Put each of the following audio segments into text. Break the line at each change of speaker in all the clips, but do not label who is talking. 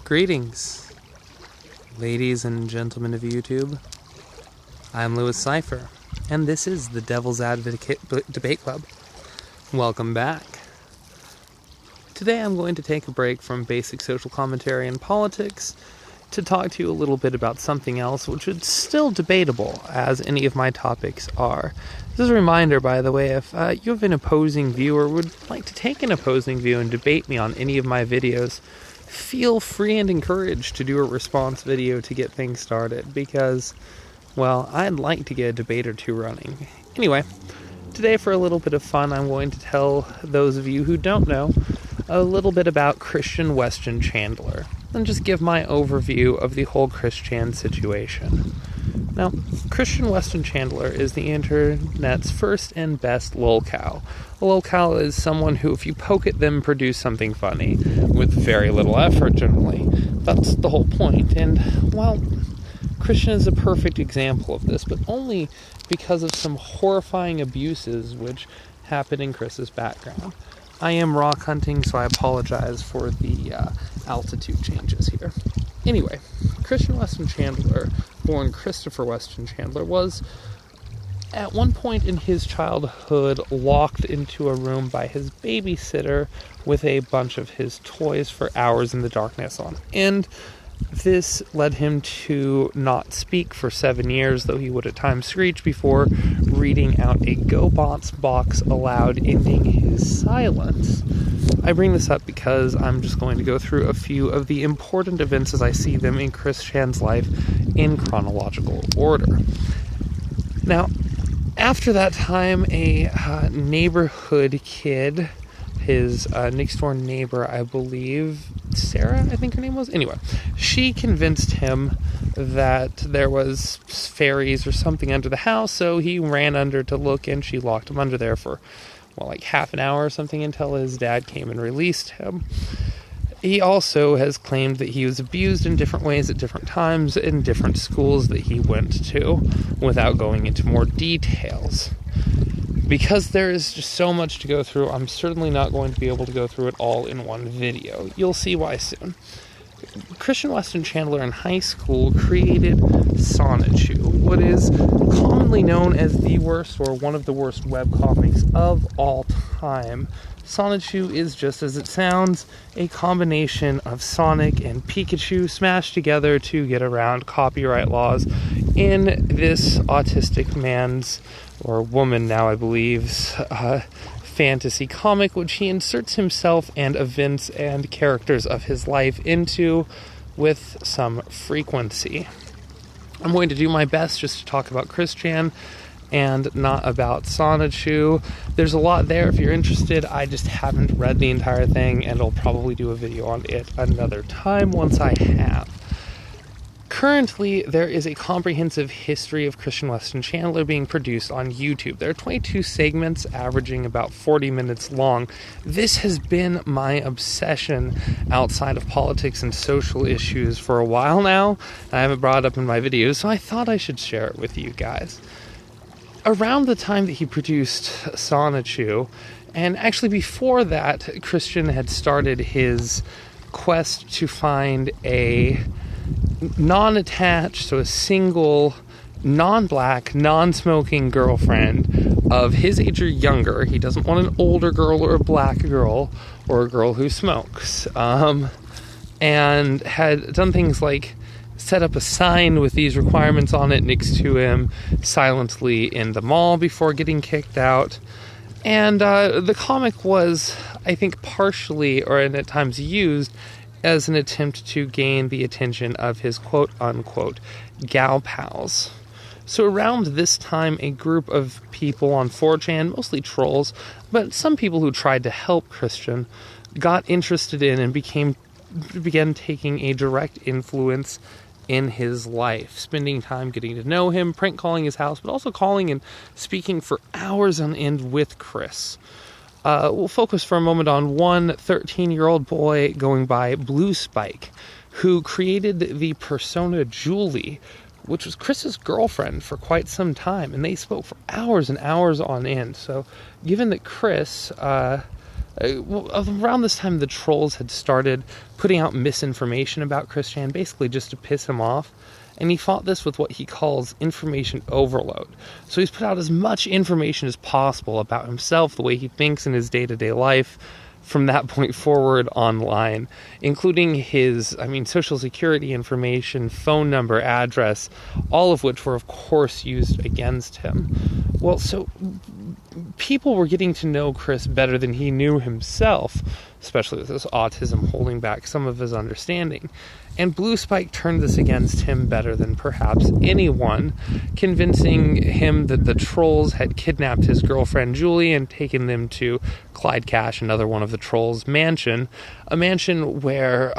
Greetings, ladies and gentlemen of YouTube. I'm Lewis Cipher, and this is the Devil's Advocate Debate Club. Welcome back. Today I'm going to take a break from basic social commentary and politics to talk to you a little bit about something else which is still debatable, as any of my topics are. This is a reminder, by the way, if you have an opposing view or would like to take an opposing view and debate me on any of my videos, feel free and encouraged to do a response video to get things started, because, well, I'd like to get a debate or two running. Anyway, today for a little bit of fun, I'm going to tell those of you who don't know a little bit about Christian Weston Chandler, and just give my overview of the whole ChrisChan situation. Now, Christian Weston Chandler is the internet's first and best lolcow. A lolcow is someone who, if you poke at them, produce something funny, with very little effort generally. That's the whole point, and, well, Christian is a perfect example of this, but only because of some horrifying abuses which happen in Chris's background. I am rock hunting, so I apologize for the altitude changes here. Anyway, Christian Weston Chandler, born Christopher Weston Chandler, was at one point in his childhood locked into a room by his babysitter with a bunch of his toys for hours in the darkness on end. This led him to not speak for 7 years, though he would at times screech before reading out a GoBots box aloud, ending his silence. I bring this up because I'm just going to go through a few of the important events as I see them in ChrisChan's life in chronological order. Now, after that time, a neighborhood kid, his next-door neighbor, I believe, Sarah, I think her name was? Anyway, she convinced him that there was fairies or something under the house, so he ran under to look, and she locked him under there for, well, like half an hour or something until his dad came and released him. He also has claimed that he was abused in different ways at different times in different schools that he went to, without going into more details. Because there is just so much to go through, I'm certainly not going to be able to go through it all in one video. You'll see why soon. Christian Weston Chandler in high school created Sonichu, what is commonly known as the worst or one of the worst webcomics of all time. Sonichu is, just as it sounds, a combination of Sonic and Pikachu smashed together to get around copyright laws in this autistic man's, or woman now I believe's, fantasy comic, which he inserts himself and events and characters of his life into with some frequency. I'm going to do my best just to talk about ChrisChan and not about Sonichu. There's a lot there if you're interested. I just haven't read the entire thing, and I'll probably do a video on it another time once I have. Currently, there is a comprehensive history of Christian Weston Chandler being produced on YouTube. There are 22 segments averaging about 40 minutes long. This has been my obsession outside of politics and social issues for a while now. I haven't brought it up in my videos, so I thought I should share it with you guys. Around the time that he produced Sonichu, and actually before that, Christian had started his quest to find a non-attached, so a single, non-black, non-smoking girlfriend of his age or younger. He doesn't want an older girl or a black girl or a girl who smokes. And had done things like set up a sign with these requirements on it next to him silently in the mall before getting kicked out. And the comic was, I think, partially, or at times used, as an attempt to gain the attention of his quote-unquote gal pals. So around this time, a group of people on 4chan, mostly trolls, but some people who tried to help Christian, got interested in and began taking a direct influence in his life, spending time getting to know him, prank calling his house, but also calling and speaking for hours on end with Chris. We'll focus for a moment on one 13-year-old boy going by Blue Spike, who created the persona Julie, which was Chris's girlfriend for quite some time, and they spoke for hours and hours on end. So given that Chris Around this time, the trolls had started putting out misinformation about ChrisChan, basically just to piss him off. And he fought this with what he calls information overload. So he's put out as much information as possible about himself, the way he thinks in his day-to-day life, from that point forward online, including his, social security information, phone number, address, all of which were, of course, used against him. Well, so people were getting to know Chris better than he knew himself, especially with his autism holding back some of his understanding. And Blue Spike turned this against him better than perhaps anyone, convincing him that the trolls had kidnapped his girlfriend Julie and taken them to Clyde Cash, another one of the trolls' mansion, a mansion where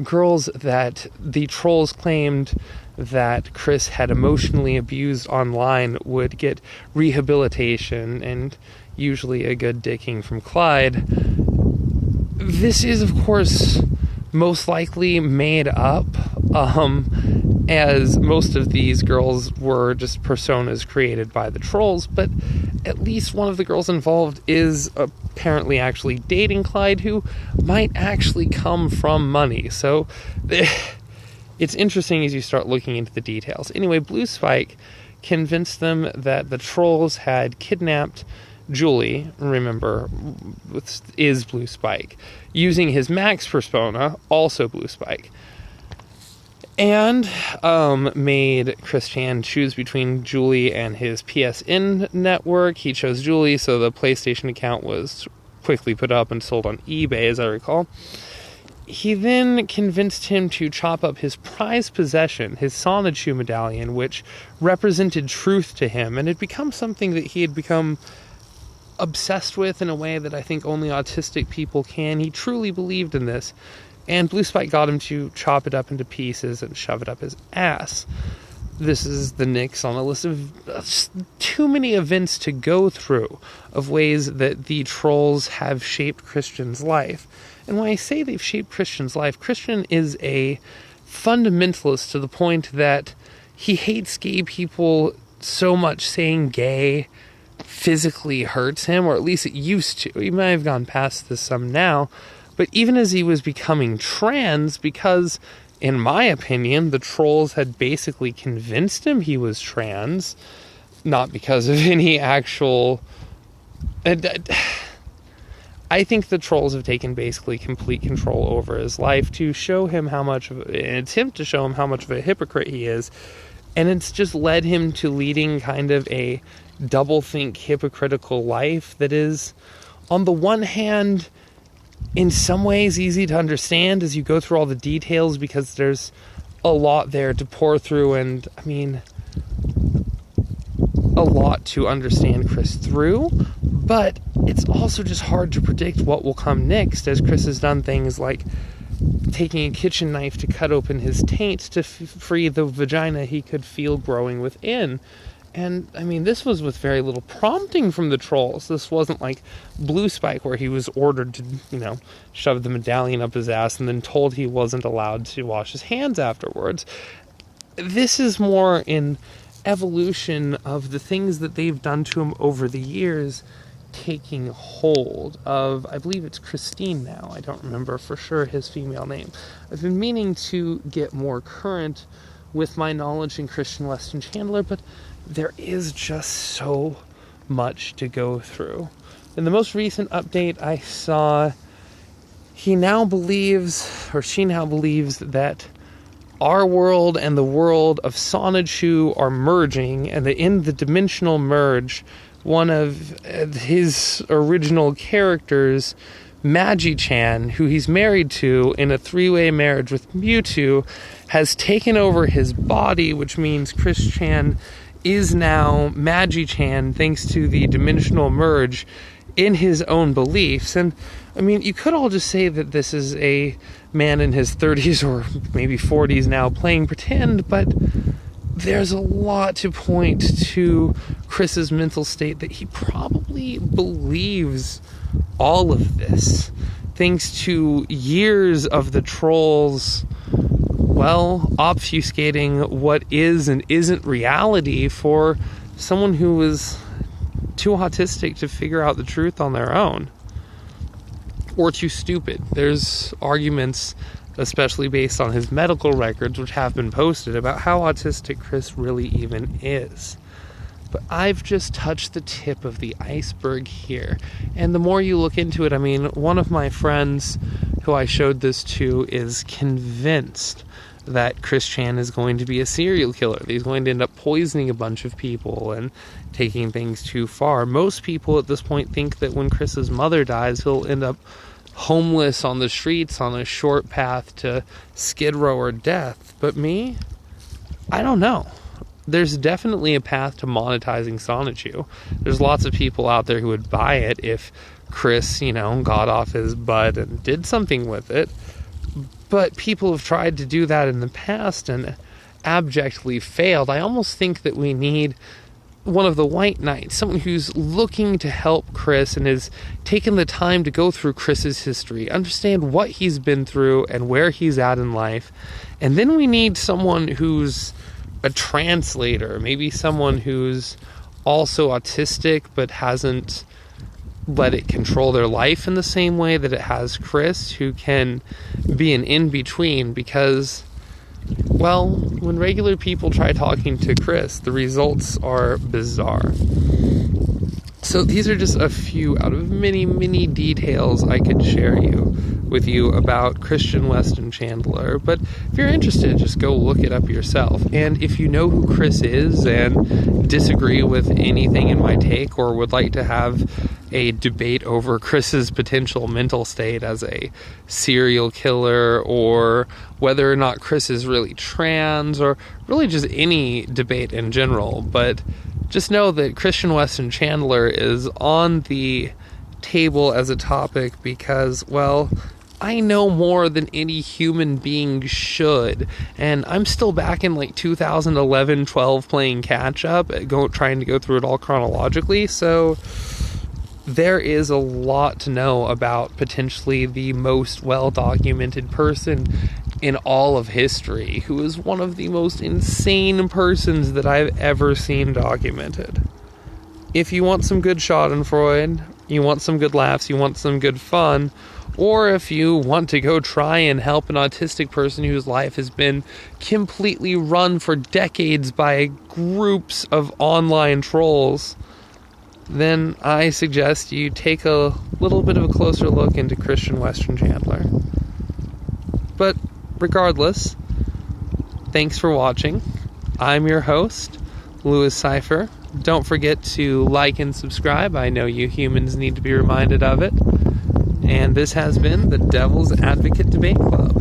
girls that the trolls claimed that Chris had emotionally abused online would get rehabilitation and usually a good dicking from Clyde. This is, of course, most likely made up, as most of these girls were just personas created by the trolls, but at least one of the girls involved is apparently actually dating Clyde, who might actually come from money. So it's interesting as you start looking into the details. Anyway, Blue Spike convinced them that the trolls had kidnapped Julie, remember, is Blue Spike, using his Max persona, also Blue Spike, and made ChrisChan choose between Julie and his PSN network. He chose Julie, so the PlayStation account was quickly put up and sold on eBay, as I recall. He then convinced him to chop up his prized possession, his Sonichu medallion, which represented truth to him, and had become something that he had become obsessed with in a way that I think only autistic people can. He truly believed in this, and Blue Spike got him to chop it up into pieces and shove it up his ass. This is the next on a list of too many events to go through of ways that the trolls have shaped ChrisChan's life. And when I say they've shaped ChrisChan's life, ChrisChan is a fundamentalist to the point that he hates gay people so much. Saying gay physically hurts him, or at least it used to. He might have gone past this some now, but even as he was becoming trans, because in my opinion the trolls had basically convinced him he was trans, not because of any actual I think the trolls have taken basically complete control over his life to show him how much of an attempt to show him how much of a hypocrite he is, and it's just led him to leading kind of a double-think hypocritical life that is, on the one hand, in some ways easy to understand as you go through all the details, because there's a lot there to pour through, and a lot to understand Chris through, but it's also just hard to predict what will come next, as Chris has done things like taking a kitchen knife to cut open his taint to free the vagina he could feel growing within. And, this was with very little prompting from the trolls. This wasn't like Blue Spike, where he was ordered to, shove the medallion up his ass and then told he wasn't allowed to wash his hands afterwards. This is more in evolution of the things that they've done to him over the years taking hold of, I believe it's Christine now. I don't remember for sure his female name. I've been meaning to get more current with my knowledge in Christian Weston Chandler, but there is just so much to go through. In the most recent update I saw, she now believes that our world and the world of Sonichu are merging, and that in the dimensional merge, one of his original characters, Magi-chan, who he's married to in a three-way marriage with Mewtwo, has taken over his body, which means ChrisChan is now Magi-chan thanks to the dimensional merge in his own beliefs. And you could all just say that this is a man in his 30s or maybe 40s now playing pretend, but there's a lot to point to Chris's mental state that he probably believes all of this, thanks to years of the trolls, obfuscating what is and isn't reality for someone who was too autistic to figure out the truth on their own. or too stupid. There's arguments, especially based on his medical records, which have been posted, about how autistic Chris really even is. But I've just touched the tip of the iceberg here. And the more you look into it, I mean, one of my friends who I showed this to is convinced that ChrisChan is going to be a serial killer. That he's going to end up poisoning a bunch of people and taking things too far. Most people at this point think that when Chris's mother dies, he'll end up homeless on the streets on a short path to Skid Row or death. But me? I don't know. There's definitely a path to monetizing Sonichu. There's lots of people out there who would buy it if Chris, got off his butt and did something with it. But people have tried to do that in the past and abjectly failed. I almost think that we need one of the White Knights, someone who's looking to help Chris and has taken the time to go through Chris's history, understand what he's been through and where he's at in life. And then we need someone who's a translator, maybe someone who's also autistic but hasn't let it control their life in the same way that it has Chris, who can be an in-between, because, well, when regular people try talking to Chris, the results are bizarre. So these are just a few out of many, many details I could share with you about Christian Weston Chandler. But if you're interested, just go look it up yourself. And if you know who Chris is and disagree with anything in my take, or would like to have a debate over Chris's potential mental state as a serial killer, or whether or not Chris is really trans, or really just any debate in general, but just know that Christian Weston Chandler is on the table as a topic because, well, I know more than any human being should, and I'm still back in 2011-12 playing catch up, trying to go through it all chronologically, so there is a lot to know about potentially the most well-documented person in all of history, who is one of the most insane persons that I've ever seen documented. If you want some good schadenfreude, you want some good laughs, you want some good fun, or if you want to go try and help an autistic person whose life has been completely run for decades by groups of online trolls, then I suggest you take a little bit of a closer look into Christian Weston Chandler. But regardless, thanks for watching. I'm your host, Louis Cipher. Don't forget to like and subscribe. I know you humans need to be reminded of it. And this has been the Devil's Advocate Debate Club.